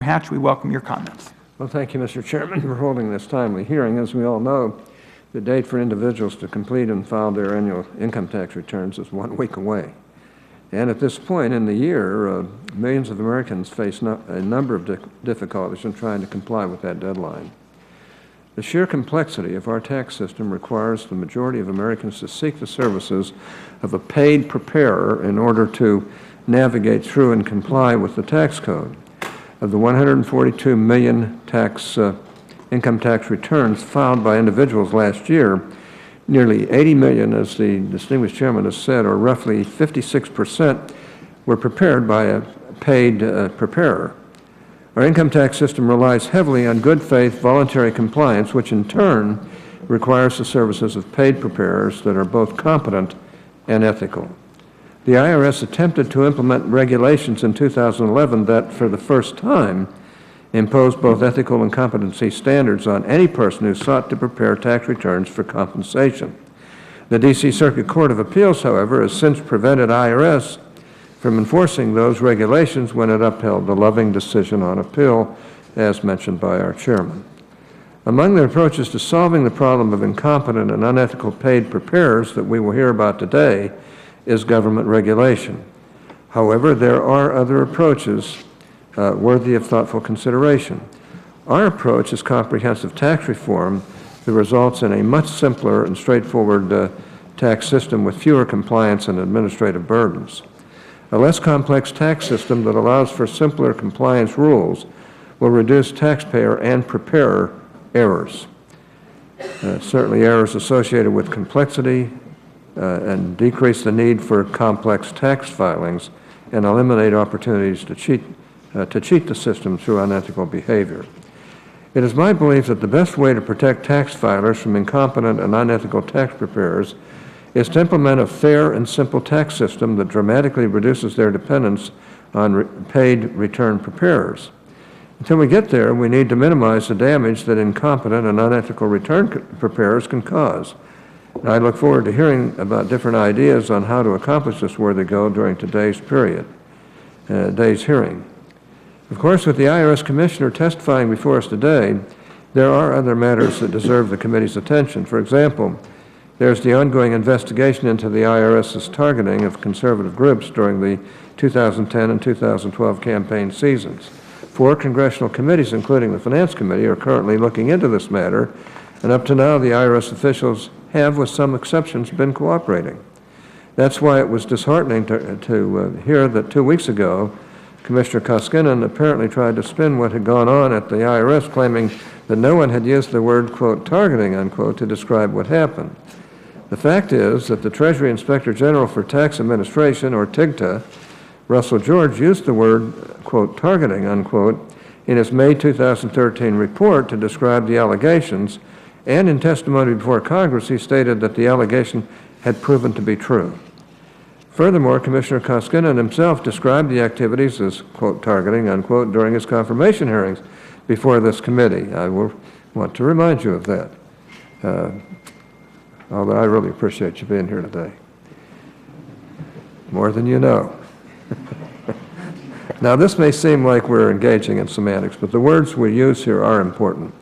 Hatch, we welcome your comments. Well, thank you, Mr. Chairman, for holding this timely hearing. As we all know, the date for individuals to complete and file their annual income tax returns is 1 week away. And at this point in the year, millions of Americans face a number of difficulties in trying to comply with that deadline. The sheer complexity of our tax system requires the majority of Americans to seek the services of a paid preparer in order to navigate through and comply with the tax code. Of the 142 million income tax returns filed by individuals last year, nearly 80 million, as the distinguished chairman has said, or roughly 56%, were prepared by a paid preparer. Our income tax system relies heavily on good faith voluntary compliance, which in turn requires the services of paid preparers that are both competent and ethical. The IRS attempted to implement regulations in 2011 that, for the first time, imposed both ethical and competency standards on any person who sought to prepare tax returns for compensation. The D.C. Circuit Court of Appeals, however, has since prevented IRS from enforcing those regulations when it upheld the Loving decision on appeal, as mentioned by our chairman. Among the approaches to solving the problem of incompetent and unethical paid preparers that we will hear about today is government regulation. However, there are other approaches worthy of thoughtful consideration. Our approach is comprehensive tax reform that results in a much simpler and straightforward tax system with fewer compliance and administrative burdens. A less complex tax system that allows for simpler compliance rules will reduce taxpayer and preparer errors. Certainly errors associated with complexity and decrease the need for complex tax filings and eliminate opportunities to cheat the system through unethical behavior. It is my belief that the best way to protect tax filers from incompetent and unethical tax preparers is to implement a fair and simple tax system that dramatically reduces their dependence on paid return preparers. Until we get there, we need to minimize the damage that incompetent and unethical return preparers can cause. And I look forward to hearing about different ideas on how to accomplish this worthy goal during today's hearing. Of course, with the IRS Commissioner testifying before us today, there are other matters that deserve the committee's attention. For example, there's the ongoing investigation into the IRS's targeting of conservative groups during the 2010 and 2012 campaign seasons. 4 congressional committees, including the Finance Committee, are currently looking into this matter, and up to now the IRS officials have, with some exceptions, been cooperating. That's why it was disheartening to hear that 2 weeks ago, Commissioner Koskinen apparently tried to spin what had gone on at the IRS, claiming that no one had used the word, quote, targeting, unquote, to describe what happened. The fact is that the Treasury Inspector General for Tax Administration, or TIGTA, Russell George, used the word, quote, targeting, unquote, in his May 2013 report to describe the allegations, and in testimony before Congress, he stated that the allegation had proven to be true. Furthermore, Commissioner Koskinen himself described the activities as, quote, targeting, unquote, during his confirmation hearings before this committee. I will want to remind you of that, although I really appreciate you being here today. More than you know. Now, this may seem like we're engaging in semantics, but the words we use here are important.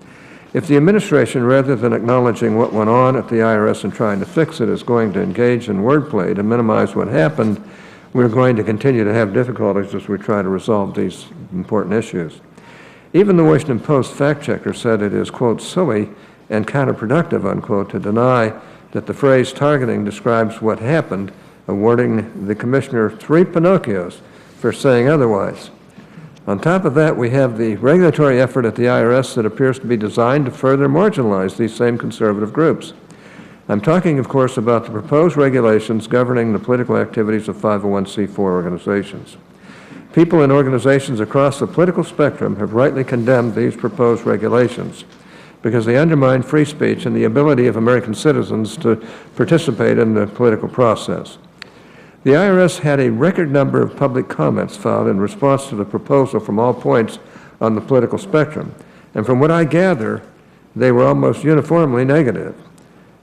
If the administration, rather than acknowledging what went on at the IRS and trying to fix it, is going to engage in wordplay to minimize what happened, we're going to continue to have difficulties as we try to resolve these important issues. Even the Washington Post fact-checker said it is, quote, silly and counterproductive, unquote, to deny that the phrase targeting describes what happened, awarding the commissioner 3 Pinocchios for saying otherwise. On top of that, we have the regulatory effort at the IRS that appears to be designed to further marginalize these same conservative groups. I'm talking, of course, about the proposed regulations governing the political activities of 501c4 organizations. People in organizations across the political spectrum have rightly condemned these proposed regulations because they undermine free speech and the ability of American citizens to participate in the political process. The IRS had a record number of public comments filed in response to the proposal from all points on the political spectrum, and from what I gather, they were almost uniformly negative.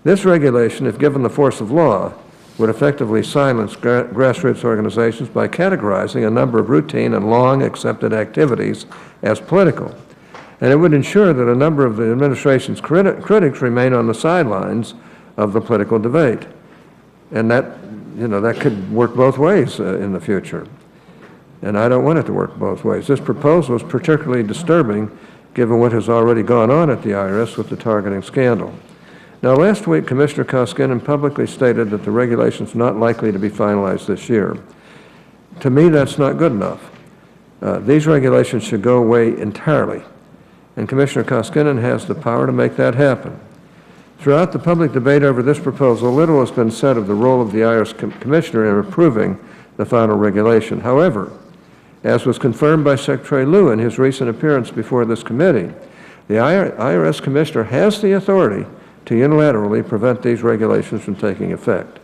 This regulation, if given the force of law, would effectively silence grassroots organizations by categorizing a number of routine and long accepted activities as political. And it would ensure that a number of the administration's critics remain on the sidelines of the political debate. And that could work both ways in the future. And I don't want it to work both ways. This proposal is particularly disturbing given what has already gone on at the IRS with the targeting scandal. Now, last week, Commissioner Koskinen publicly stated that the regulation is not likely to be finalized this year. To me, that's not good enough. These regulations should go away entirely, and Commissioner Koskinen has the power to make that happen. Throughout the public debate over this proposal, little has been said of the role of the IRS Commissioner in approving the final regulation. However, as was confirmed by Secretary Lew in his recent appearance before this committee, the IRS Commissioner has the authority to unilaterally prevent these regulations from taking effect.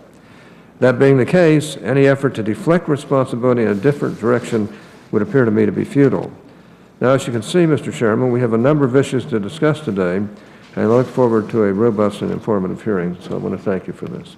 That being the case, any effort to deflect responsibility in a different direction would appear to me to be futile. Now, as you can see, Mr. Chairman, we have a number of issues to discuss today, and I look forward to a robust and informative hearing, so I want to thank you for this.